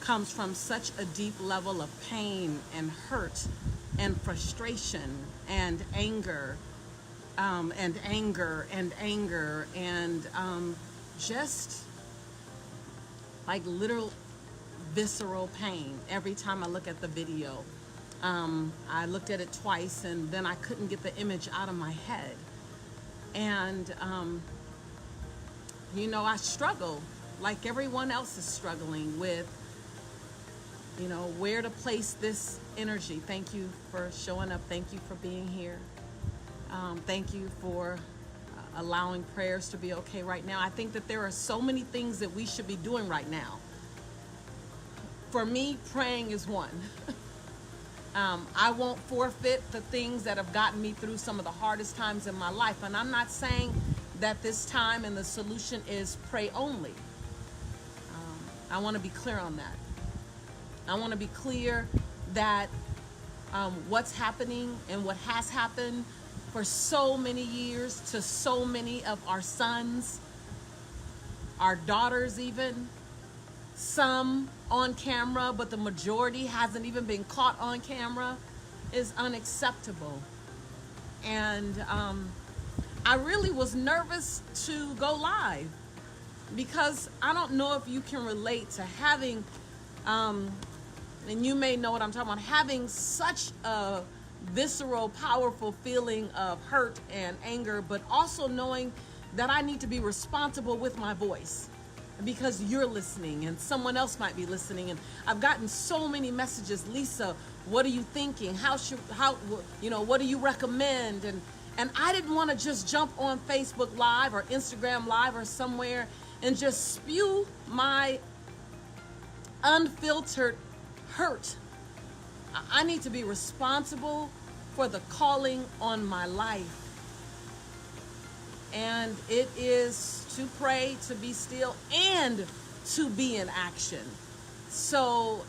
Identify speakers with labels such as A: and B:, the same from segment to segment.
A: comes from such a deep level of pain and hurt and frustration and anger, just like literal visceral pain. Every time I look at the video, I looked at it twice and then I couldn't get the image out of my head. And I struggle like everyone else is struggling with, where to place this energy. Thank you for showing up. Thank you for being here. Thank you for allowing prayers to be okay right now. I think that there are so many things that we should be doing right now. For me, praying is one. I won't forfeit the things that have gotten me through some of the hardest times in my life. And I'm not saying that this time and the solution is pray only. I want to be clear on that. I want to be clear that what's happening and what has happened for so many years to so many of our sons, our daughters even, some on camera, but the majority hasn't even been caught on camera, is unacceptable. And I really was nervous to go live because I don't know if you can relate to having, and you may know what I'm talking about, having such a visceral, powerful feeling of hurt and anger, but also knowing that I need to be responsible with my voice because you're listening and someone else might be listening. And I've gotten so many messages. Lisa, what are you thinking? What do you recommend? And I didn't want to just jump on Facebook Live or Instagram Live or somewhere and just spew my unfiltered hurt. I need to be responsible for the calling on my life. And it is to pray, to be still, and to be in action. So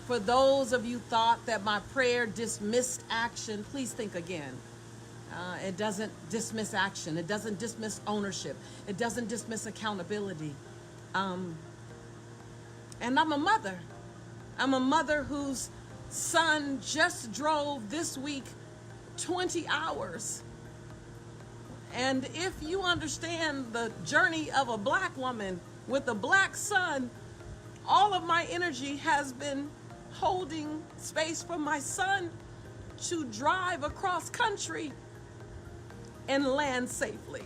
A: for those of you thought that my prayer dismissed action, please think again. It doesn't dismiss action. It doesn't dismiss ownership. It doesn't dismiss accountability. And I'm a mother. I'm a mother whose son just drove this week 20 hours. And if you understand the journey of a black woman with a black son, all of my energy has been holding space for my son to drive across country and land safely.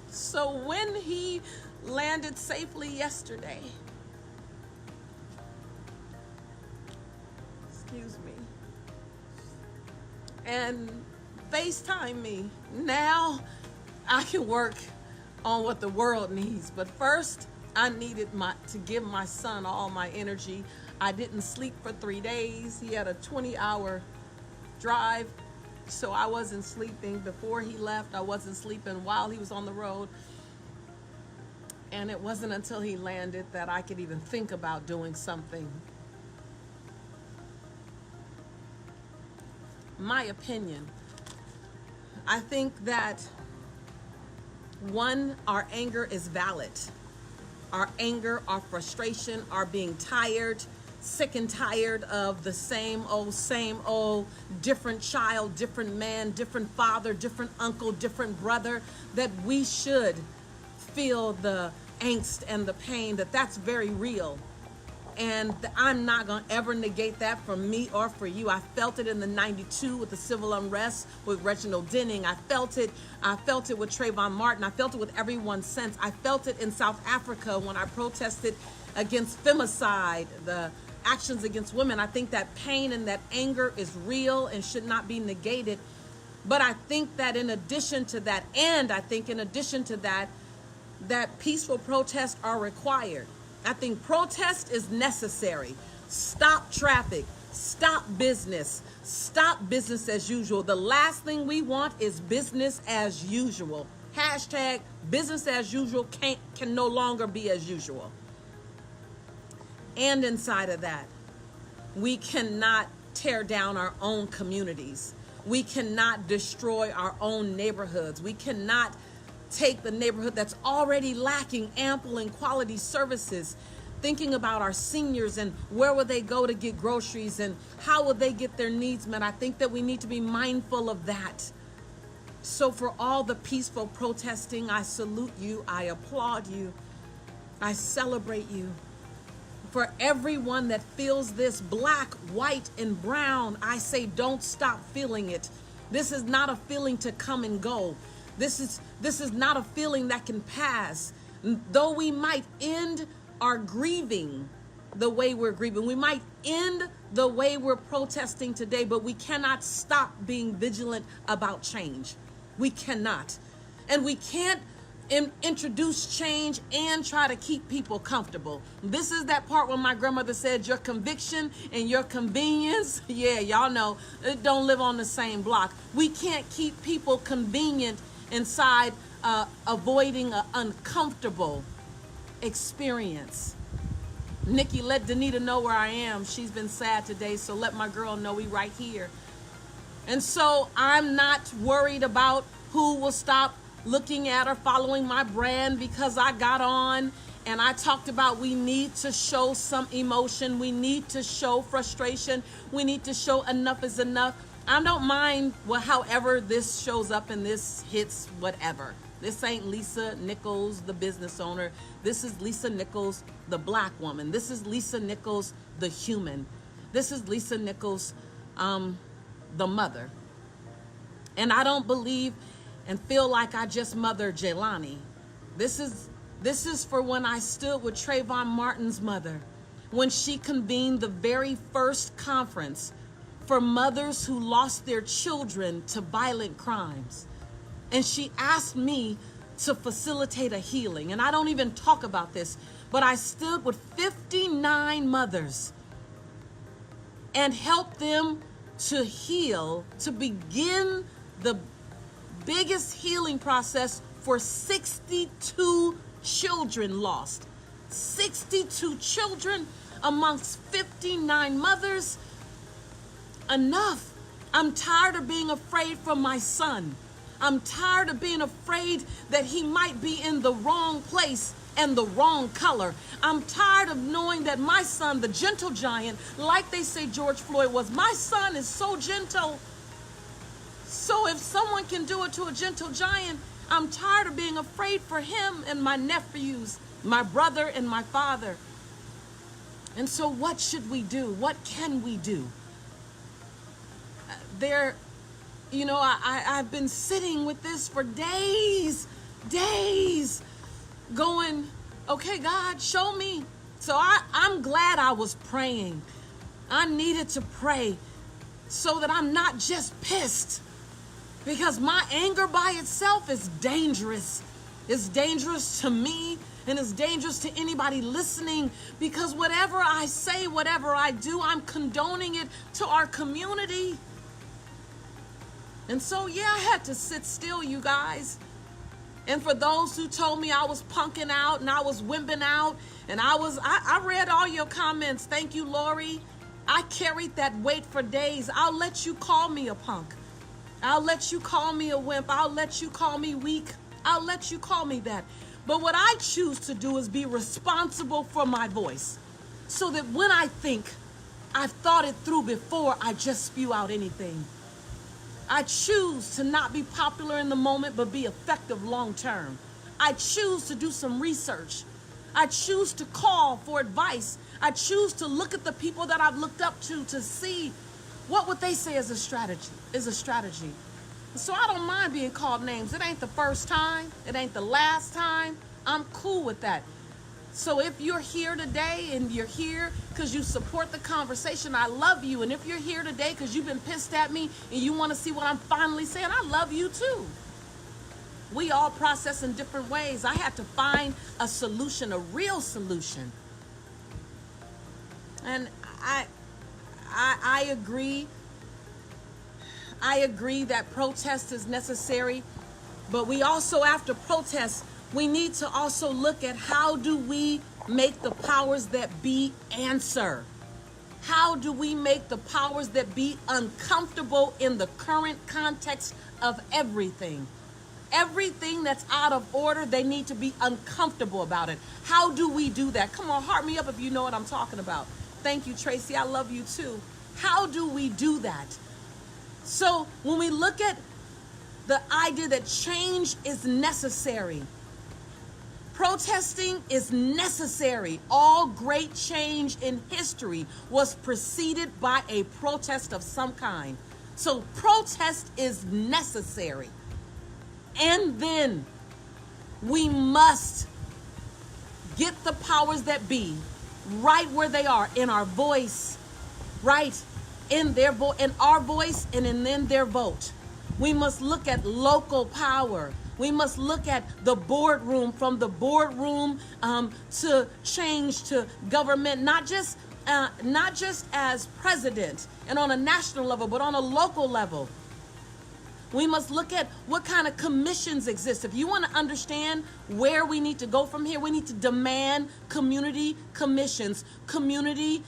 A: So when he landed safely yesterday, and FaceTime me, now I can work on what the world needs. But first, I needed to give my son all my energy. I didn't sleep for 3 days. He had a 20-hour drive, so I wasn't sleeping before he left. I wasn't sleeping while he was on the road. And it wasn't until he landed that I could even think about doing something. My opinion, I think that one, our anger is valid. Our anger, our frustration, our being tired, sick and tired of the same old, different child, different man, different father, different uncle, different brother, that we should feel the angst and the pain, that's very real. And I'm not going to ever negate that from me or for you. I felt it in the 92 with the civil unrest with Reginald Denning. I felt it with Trayvon Martin. I felt it with everyone since. I felt it in South Africa when I protested against femicide, the actions against women. I think that pain and that anger is real and should not be negated. But I think that in addition to that, that peaceful protests are required. I think protest is necessary. Stop traffic, stop business as usual. The last thing we want is business as usual. Hashtag business as usual can no longer be as usual. And inside of that, we cannot tear down our own communities. We cannot destroy our own neighborhoods. We cannot take the neighborhood that's already lacking ample and quality services, thinking about our seniors and where will they go to get groceries and how will they get their needs met. I think that we need to be mindful of that. So for all the peaceful protesting, I salute you, I applaud you, I celebrate you. For everyone that feels this, black, white, and brown, I say don't stop feeling it. This is not a feeling to come and go. This is not a feeling that can pass. Though we might end our grieving the way we're grieving, we might end the way we're protesting today, but we cannot stop being vigilant about change. We cannot. And we can't introduce change and try to keep people comfortable. This is that part when my grandmother said your conviction and your convenience, yeah, y'all know, it don't live on the same block. We can't keep people convenient inside avoiding an uncomfortable experience. Nikki, let Danita know where I am. She's been sad today, so let my girl know we right here. And so I'm not worried about who will stop looking at or following my brand because I got on and I talked about we need to show some emotion. We need to show frustration. We need to show enough is enough. I don't mind however this shows up and this hits whatever. This ain't Lisa Nichols, the business owner. This is Lisa Nichols, the black woman. This is Lisa Nichols, the human. This is Lisa Nichols, the mother. And I don't believe and feel like I just mothered Jelani. This is for when I stood with Trayvon Martin's mother, when she convened the very first conference for mothers who lost their children to violent crimes. And she asked me to facilitate a healing. And I don't even talk about this, but I stood with 59 mothers and helped them to heal, to begin the biggest healing process for 62 children lost. 62 children amongst 59 mothers. Enough. I'm tired of being afraid for my son. I'm tired of being afraid that he might be in the wrong place and the wrong color. I'm tired of knowing that my son, the gentle giant, like they say George Floyd was, my son is so gentle. So if someone can do it to a gentle giant, I'm tired of being afraid for him and my nephews, my brother and my father. And so what should we do? What can we do? I've been sitting with this for days, going, okay, God, show me. So I'm glad I was praying. I needed to pray so that I'm not just pissed. Because my anger by itself is dangerous. It's dangerous to me and it's dangerous to anybody listening, because whatever I say, whatever I do, I'm condoning it to our community. And so, yeah, I had to sit still, you guys. And for those who told me I was punking out and I was wimping out, and I read all your comments. Thank you, Lori. I carried that weight for days. I'll let you call me a punk. I'll let you call me a wimp. I'll let you call me weak. I'll let you call me that. But what I choose to do is be responsible for my voice, so that when I think, I've thought it through before I just spew out anything. I choose to not be popular in the moment, but be effective long term. I choose to do some research. I choose to call for advice. I choose to look at the people that I've looked up to see what would they say is a strategy. So I don't mind being called names. It ain't the first time. It ain't the last time. I'm cool with that. So if you're here today and you're here because you support the conversation, I love you. And if you're here today because you've been pissed at me and you want to see what I'm finally saying, I love you too. We all process in different ways. I had to find a solution, a real solution. And I agree. I agree that protest is necessary, but we also, after protest, we need to also look at how do we make the powers that be answer? How do we make the powers that be uncomfortable in the current context of everything? Everything that's out of order, they need to be uncomfortable about it. How do we do that? Come on, heart me up if you know what I'm talking about. Thank you, Tracy. I love you too. How do we do that? So when we look at the idea that change is necessary, protesting is necessary. All great change in history was preceded by a protest of some kind. So protest is necessary. And then we must get the powers that be right where they are, in our voice, right? In our voice and in their vote. We must look at local power. We must look at the boardroom, from the boardroom to change to government, not just as president and on a national level, but on a local level. We must look at what kind of commissions exist. If you want to understand where we need to go from here, we need to demand community commissions, community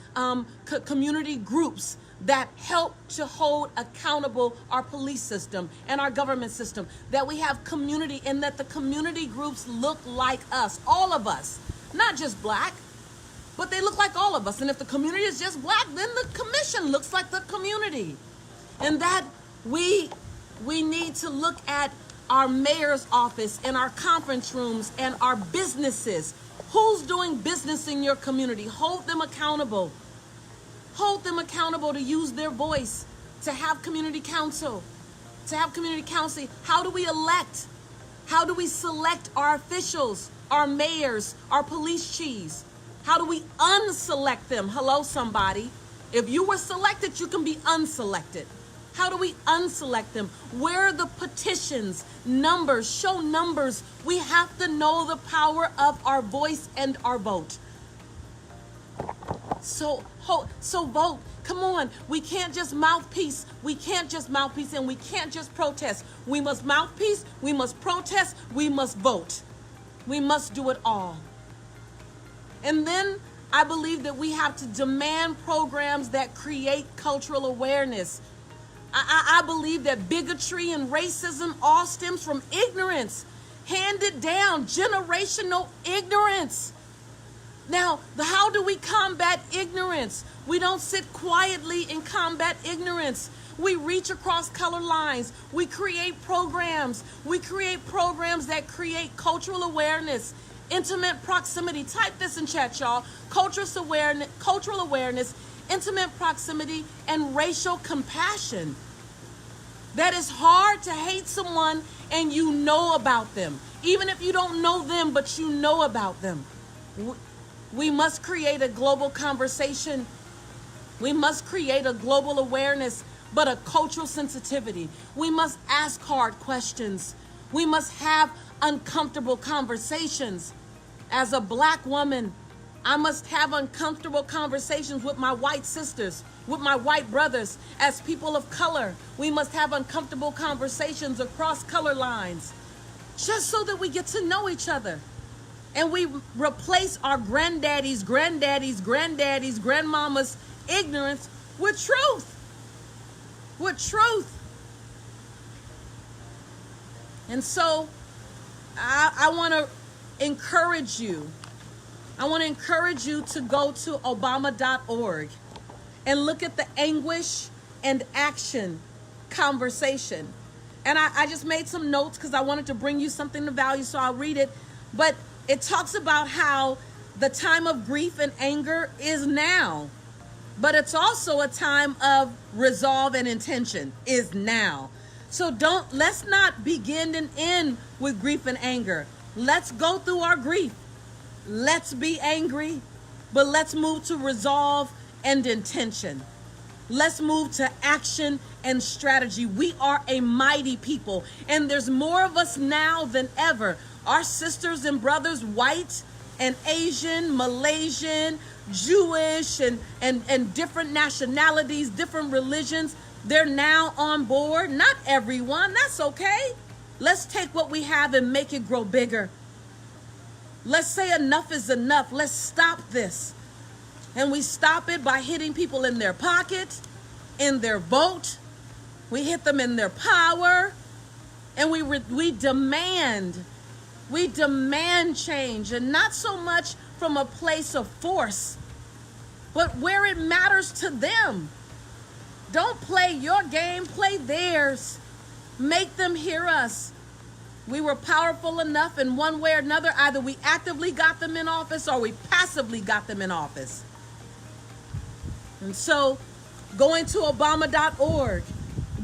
A: groups that help to hold accountable our police system and our government system, that we have community, and that the community groups look like us, all of us, not just black, but they look like all of us. And if the community is just black, then the commission looks like the community. And that we need to look at our mayor's office and our conference rooms and our businesses. Who's doing business in your community? Hold them accountable. Hold them accountable to use their voice, to have community council, How do we elect? How do we select our officials, our mayors, our police chiefs? How do we unselect them? Hello, somebody. If you were selected, you can be unselected. How do we unselect them? Where are the petitions? Numbers, show numbers. We have to know the power of our voice and our vote. So vote. Come on. We can't just mouthpiece. We can't just mouthpiece, and we can't just protest. We must mouthpiece. We must protest. We must vote. We must do it all. And then I believe that we have to demand programs that create cultural awareness. I believe that bigotry and racism all stems from ignorance, handed down, generational ignorance. Now, how do we combat ignorance? We don't sit quietly and combat ignorance. We reach across color lines. We create programs. We create programs that create cultural awareness, intimate proximity. Type this in chat, y'all. Cultural awareness, intimate proximity, and racial compassion. That is hard to hate someone and you know about them. Even if you don't know them, but you know about them. We must create a global conversation. We must create a global awareness, but a cultural sensitivity. We must ask hard questions. We must have uncomfortable conversations. As a black woman, I must have uncomfortable conversations with my white sisters, with my white brothers. As people of color, we must have uncomfortable conversations across color lines, just so that we get to know each other. And we replace our grandmamas' ignorance with truth. With truth. And so I want to encourage you. I want to encourage you to go to obama.org and look at the anguish and action conversation. And I just made some notes because I wanted to bring you something to value, so I'll read it. But it talks about how the time of grief and anger is now, but it's also a time of resolve and intention is now. So let's not begin and end with grief and anger. Let's go through our grief. Let's be angry, but let's move to resolve and intention. Let's move to action and strategy. We are a mighty people, and there's more of us now than ever. Our sisters and brothers, white and Asian, Malaysian, Jewish, and different nationalities, different religions, they're now on board. Not everyone, that's okay. Let's take what we have and make it grow bigger. Let's say enough is enough. Let's stop this. And we stop it by hitting people in their pocket, in their vote. We hit them in their power. And we demand change, and not so much from a place of force, but where it matters to them. Don't play your game, play theirs. Make them hear us. We were powerful enough in one way or another. Either we actively got them in office or we passively got them in office. And so, going to Obama.org,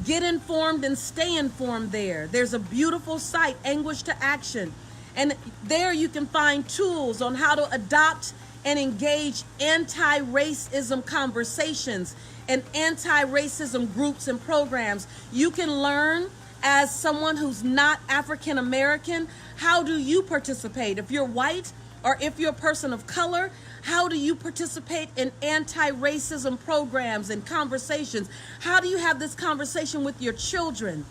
A: get informed and stay informed there. There's a beautiful site, Anguish to Action. And there you can find tools on how to adopt and engage anti-racism conversations and anti-racism groups and programs. You can learn, as someone who's not African American, how do you participate? If you're white or if you're a person of color, how do you participate in anti-racism programs and conversations? How do you have this conversation with your children?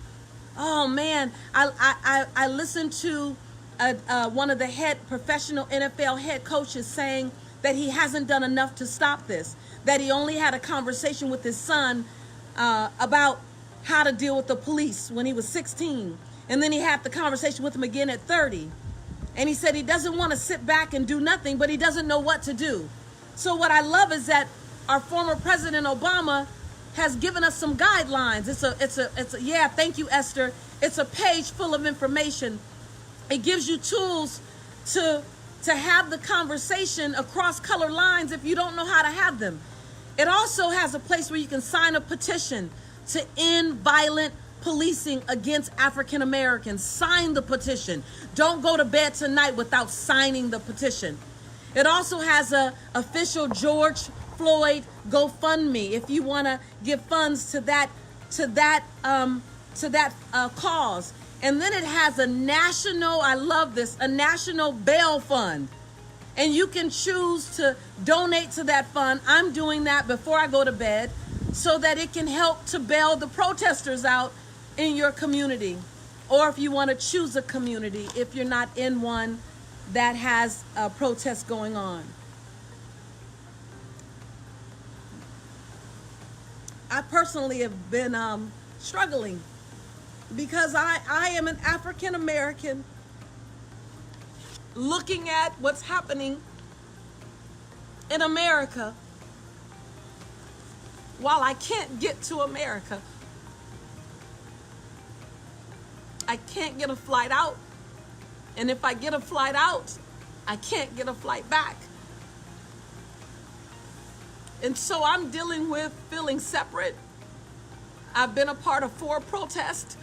A: Oh man, I listened to one of the professional NFL head coaches saying that he hasn't done enough to stop this, that he only had a conversation with his son about how to deal with the police when he was 16. And then he had the conversation with him again at 30. And he said he doesn't want to sit back and do nothing, but he doesn't know what to do. So what I love is that our former President Obama has given us some guidelines. Yeah, thank you, Esther. It's a page full of information. It gives you tools to have the conversation across color lines if you don't know how to have them. It also has a place where you can sign a petition to end violent policing against African Americans. Sign the petition. Don't go to bed tonight without signing the petition. It also has a official George Floyd GoFundMe if you want to give funds to that cause. And then it has a national, I love this, a national bail fund. And you can choose to donate to that fund. I'm doing that before I go to bed so that it can help to bail the protesters out in your community. Or if you want to choose a community, if you're not in one that has a protest going on. I personally have been struggling because I am an African American looking at what's happening in America while I can't get to America. I can't get a flight out. And if I get a flight out, I can't get a flight back. And so I'm dealing with feeling separate. I've been a part of 4 protests.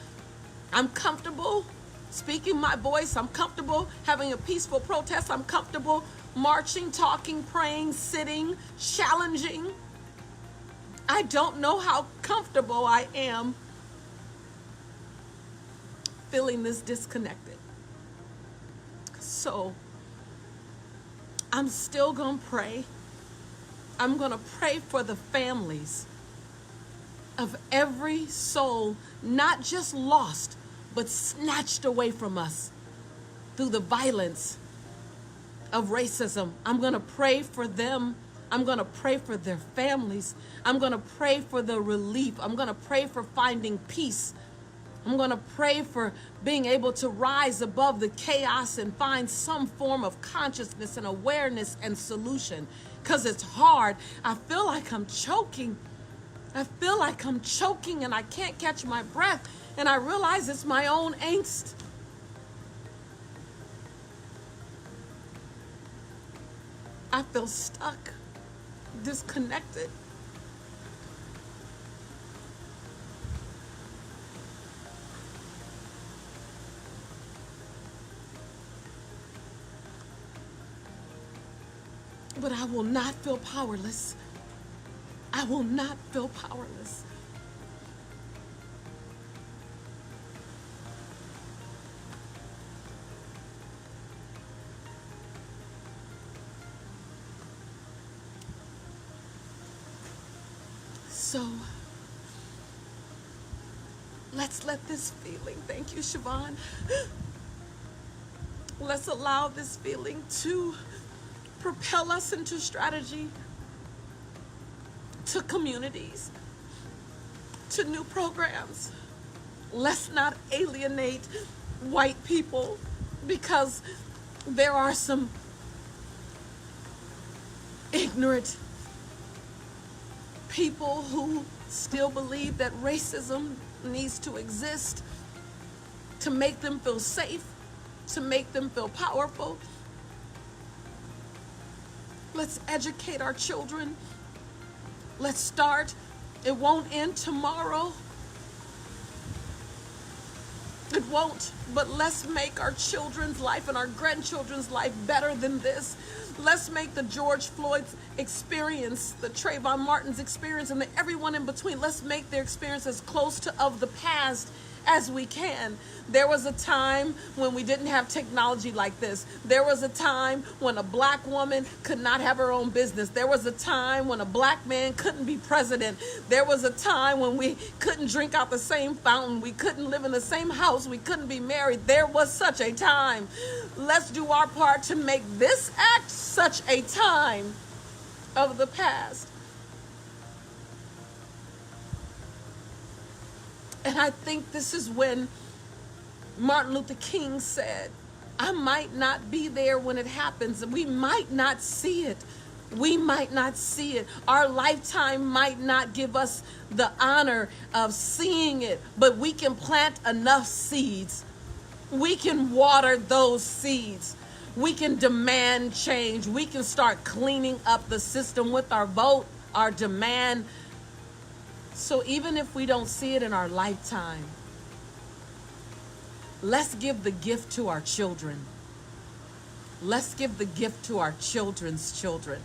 A: I'm comfortable speaking my voice. I'm comfortable having a peaceful protest. I'm comfortable marching, talking, praying, sitting, challenging. I don't know how comfortable I am feeling this disconnected. So I'm still gonna pray. I'm gonna pray for the families of every soul, not just lost, but snatched away from us through the violence of racism. I'm gonna pray for them. I'm gonna pray for their families. I'm gonna pray for the relief. I'm gonna pray for finding peace. I'm gonna pray for being able to rise above the chaos and find some form of consciousness and awareness and solution. Because it's hard. I feel like I'm choking. I feel like I'm choking and I can't catch my breath. And I realize it's my own angst. I feel stuck, disconnected. But I will not feel powerless. I will not feel powerless. So let's let this feeling, thank you, Siobhan. Let's allow this feeling to propel us into strategy, to communities, to new programs, Let's not alienate white people, because there are some ignorant people who still believe that racism needs to exist to make them feel safe, to make them feel powerful. Let's educate our children. Let's start. It won't end tomorrow. It won't, but let's make our children's life and our grandchildren's life better than this. Let's make the George Floyd's experience, the Trayvon Martin's experience, and everyone in between, let's make their experience as close to of the past as we can. There was a time when we didn't have technology like this. There was a time when a black woman could not have her own business. There was a time when a black man couldn't be president. There was a time when we couldn't drink out the same fountain. We couldn't live in the same house. We couldn't be married. There was such a time. Let's do our part to make this act such a time of the past. And I think this is when Martin Luther King said, I might not be there when it happens, and we might not see it. We might not see it. Our lifetime might not give us the honor of seeing it, but we can plant enough seeds. We can water those seeds. We can demand change. We can start cleaning up the system with our vote, our demand. So even if we don't see it in our lifetime, let's give the gift to our children. Let's give the gift to our children's children.